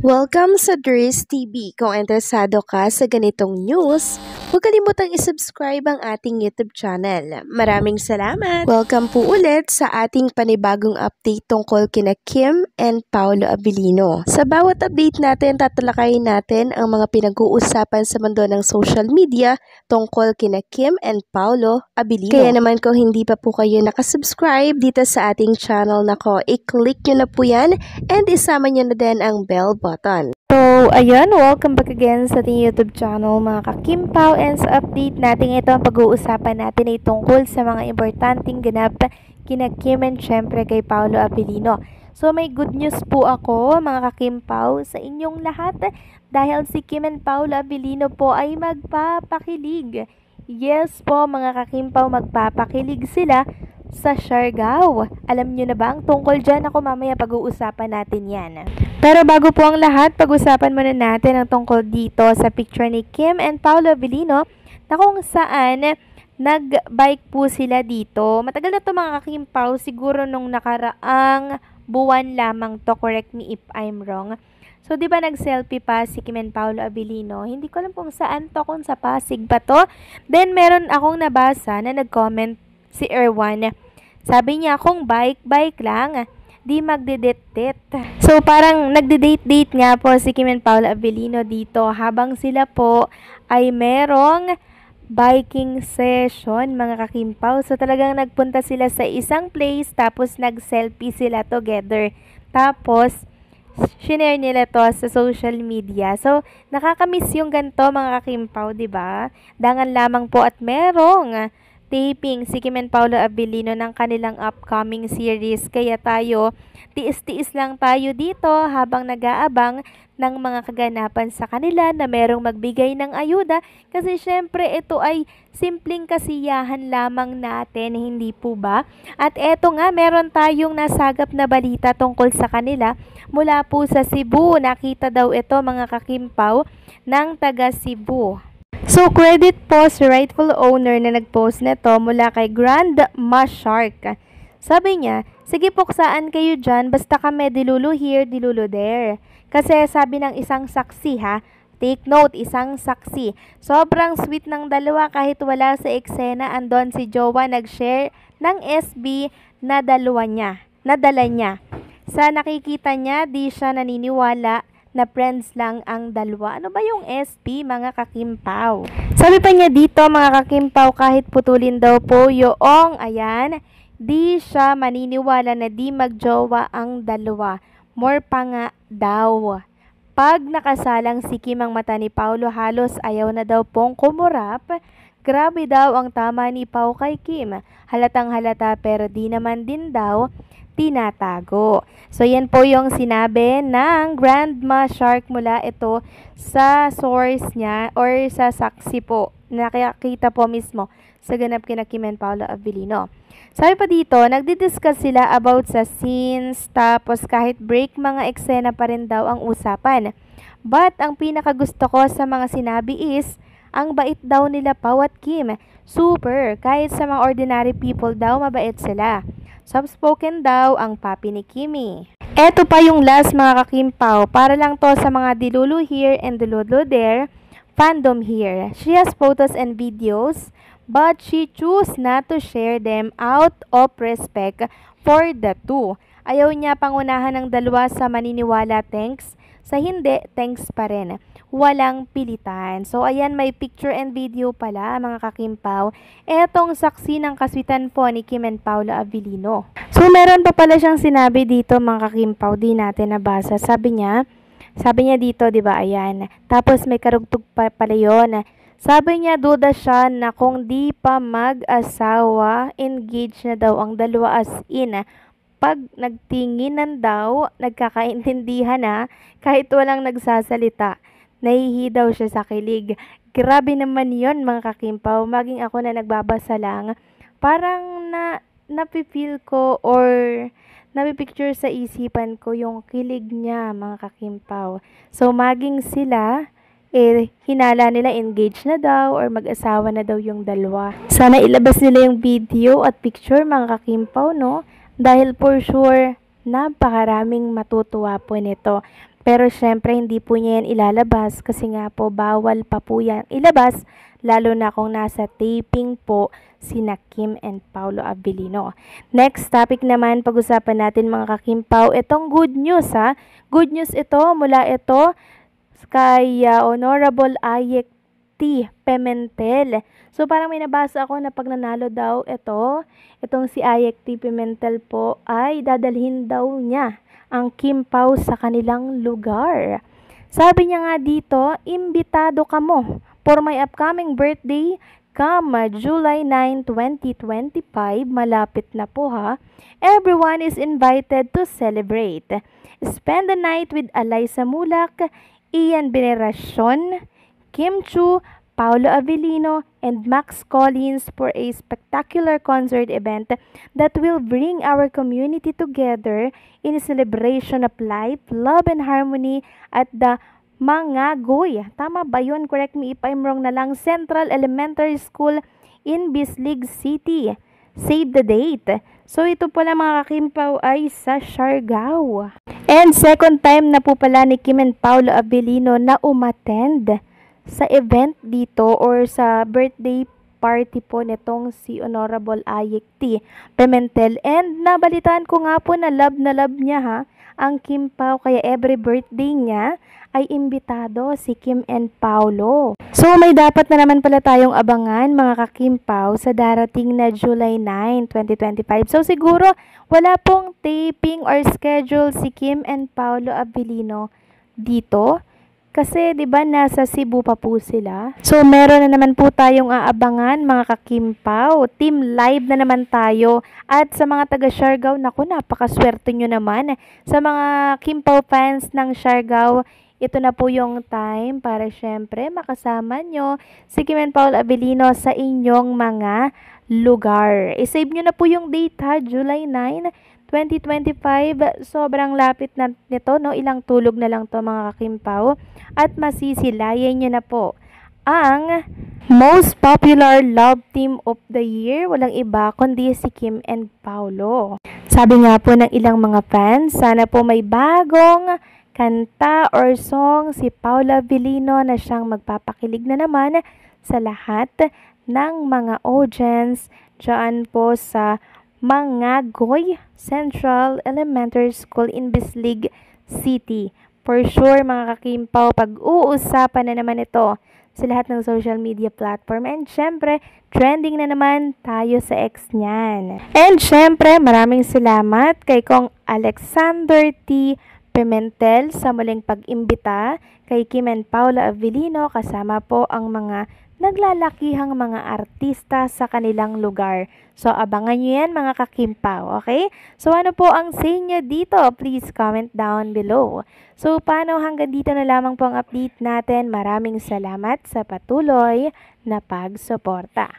Welcome sa Dries TV. Kung interesado ka sa ganitong news, huwag kalimutang isubscribe ang ating YouTube channel. Maraming salamat! Welcome po ulit sa ating panibagong update tungkol kina Kim and Paolo Abilino. Sa bawat update natin, tatalakayin natin ang mga pinag-uusapan sa mundo ng social media tungkol kina Kim and Paolo Abilino. Kaya naman kung hindi pa po kayo nakasubscribe dito sa ating channel nako, i-click nyo na po yan and isama nyo na din ang bell button. So, ayun, welcome back again sa ating YouTube channel mga ka-Kim Pao, and sa update natin ito ang pag-uusapan natin ay tungkol sa mga importanteng ganap kina Kim and syempre kay Paolo Abilino. So, may good news po ako mga ka-Kim Pao sa inyong lahat dahil si Kim and Paolo Abilino po ay magpapakilig. Yes po mga ka-Kim Pao, magpapakilig sila sa Siargao. Alam nyo na ba ang tungkol dyan? Ako mamaya pag-uusapan natin yan. Pero bago po ang lahat, pag-usapan muna natin ang tungkol dito sa picture ni Kim and Paolo Abilino na kung saan nag-bike po sila dito. Matagal na to mga ka-Kim Pao, siguro nung nakaraang buwan lamang to, correct me if I'm wrong. So, di ba nag-selfie pa si Kim and Paolo Abilino? Hindi ko alam kung saan to, kung sa Pasig ba to. Then, meron akong nabasa na nag-comment si Erwan. Sabi niya, kung bike lang, di magde-date-date. So, parang nagde-date-date nga po si Kim and Paolo Abilino dito habang sila po ay merong biking session, mga ka-Kim Pao. So, talagang nagpunta sila sa isang place, tapos nag-selfie sila together. Tapos, shinare nila to sa social media. So, nakakamiss yung ganito, mga ka-Kim Pao, diba? Dangan lamang po at merong taping si Kim and Paolo Abilino ng kanilang upcoming series. Kaya tayo, tiis-tiis lang tayo dito habang nag-aabang ng mga kaganapan sa kanila na merong magbigay ng ayuda. Kasi syempre ito ay simpleng kasiyahan lamang natin, hindi po ba? At eto nga, meron tayong nasagap na balita tungkol sa kanila mula po sa Cebu. Nakita daw ito mga ka-Kim Pao ng taga Cebu. So, credit po sa rightful owner na nag-post nito mula kay Grandma Shark. Sabi niya, sige puksaan kayo dyan, basta kami dilulu here, dilulu there. Kasi sabi ng isang saksi ha, take note, isang saksi. Sobrang sweet ng dalawa kahit wala sa eksena, andon si Jowa nag-share ng SB na dala niya. Sa nakikita niya, di siya naniniwala na friends lang ang dalawa. Ano ba yung SP, mga ka-Kim Pao? Sabi pa niya dito, mga ka-Kim Pao, kahit putulin daw po yung, ayan, di siya maniniwala na di magjowa ang dalawa. More pa nga daw. Pag nakasalang si Kim ang mata ni Paolo, halos ayaw na daw pong kumurap. Grabe daw ang tama ni Pao kay Kim. Halatang halata pero di naman din daw tinatago. So, yan po yung sinabi ng Grandma Shark mula ito sa source niya or sa saksi po. Nakikita po mismo sa ganap kina Kim and Paolo Abilino. Sabi pa dito, nagdi-discuss sila about sa scenes, tapos kahit break mga eksena pa rin daw ang usapan. But, ang pinakagusto ko sa mga sinabi is, ang bait daw nila Pao at Kim. Super! Kahit sa mga ordinary people daw, mabait sila. Soft-spoken daw ang papi ni Kimi. Eto pa yung last mga ka-Kim Pao, para lang to sa mga dilulu here and dilulu there, fandom here. She has photos and videos, but she choose not to share them out of respect for the two. Ayaw niya pangunahan ng dalawa sa maniniwala, thanks. Sa hindi, thanks pa rin. Walang pilitan. So, ayan, may picture and video pala, mga ka-Kim Pao. Etong saksi ng kaswitan po ni Kim and Paolo Abilino. So, meron pa pala siyang sinabi dito, mga ka-Kim Pao, di natin nabasa. Sabi niya dito, di ba, ayan. Tapos, may karugtog pa pala yun. Sabi niya, duda siya na kung di pa mag-asawa, engage na daw ang dalawa, as in, pag nagtinginan daw, nagkakaintindihan na, kahit walang nagsasalita. Nahihi daw siya sa kilig. Grabe naman yon mga ka-Kim Pao. Maging ako na nagbabasa lang, parang napipil ko or napipicture sa isipan ko yung kilig niya, mga ka-Kim Pao. So, maging sila, hinala nila engage na daw or mag-asawa na daw yung dalawa. Sana ilabas nila yung video at picture, mga ka-Kim Pao, no? Dahil for sure, napakaraming matutuwa po nito. Pero syempre hindi po niya yan ilalabas kasi nga po bawal pa po yan ilabas lalo na kung nasa taping po sina Kim and Paulo Abilino. Next topic naman, pag-usapan natin mga kakimpaw, itong good news ha. Good news ito, mula ito kay Honorable Ayek T. Pimentel. So parang may nabasa ako na pag nanalo daw itong si Ayek T. Pimentel po ay dadalhin daw niya ang Kim Pao sa kanilang lugar. Sabi niya nga dito, imbitado ka mo for my upcoming birthday come July 9, 2025. Malapit na po ha. Everyone is invited to celebrate. Spend the night with Alyssa Mulak, Ian Veneracion, Kim Chu, Paulo Abilino, and Max Collins for a spectacular concert event that will bring our community together in a celebration of life, love, and harmony at the Mangagoy. Tama ba yun? Correct me if I'm wrong na lang. Central Elementary School in Bislig City. Save the date. So ito pala mga kakimpaw ay sa Siargao. And second time na po pala ni Kim and Paulo Abilino na umattend sa event dito or sa birthday party po nitong si Honorable Ayek T. Pimentel. And nabalitaan ko nga po na love niya ha, ang Kim Pao, kaya every birthday niya ay imbitado si Kim and Paulo. So may dapat na naman pala tayong abangan mga kakimpaw sa darating na July 9, 2025. So siguro wala pong taping or schedule si Kim and Paulo Abilino dito. Kasi 'di ba nasa Cebu pa po sila. So meron na naman po tayong aabangan mga kakimpaw. Team live na naman tayo. At sa mga taga Siargao, naku, napakaswerte nyo naman. Sa mga Kimpaw fans ng Siargao, ito na po yung time para syempre makasama nyo si Kim and Paul Abilino sa inyong mga lugar. I-save nyo na po yung date ha, July 9, 2025. Sobrang lapit na nito, no? Ilang tulog na lang to mga kakimpaw. At masisilayan nyo na po ang most popular love team of the year. Walang iba kundi si Kim and Paulo. Sabi nga po ng ilang mga fans, sana po may bagong kanta or song si Paulo Abilino na siyang magpapakilig na naman sa lahat ng mga audience dyan po sa Mangagoy Central Elementary School in Bislig City. For sure mga kakimpaw, pag-uusapan na naman ito sa lahat ng social media platform. And syempre, trending na naman tayo sa ex niyan. And syempre, maraming salamat kay Kong Alexander T. Pimentel sa muling pag-imbita kay Kim and Paula Abilino kasama po ang mga naglalakihang mga artista sa kanilang lugar. So, abangan nyo yan mga kakimpaw, okay? So, ano po ang say nyo dito? Please comment down below. So, paano hanggang dito na lamang po ang update natin. Maraming salamat sa patuloy na pagsuporta.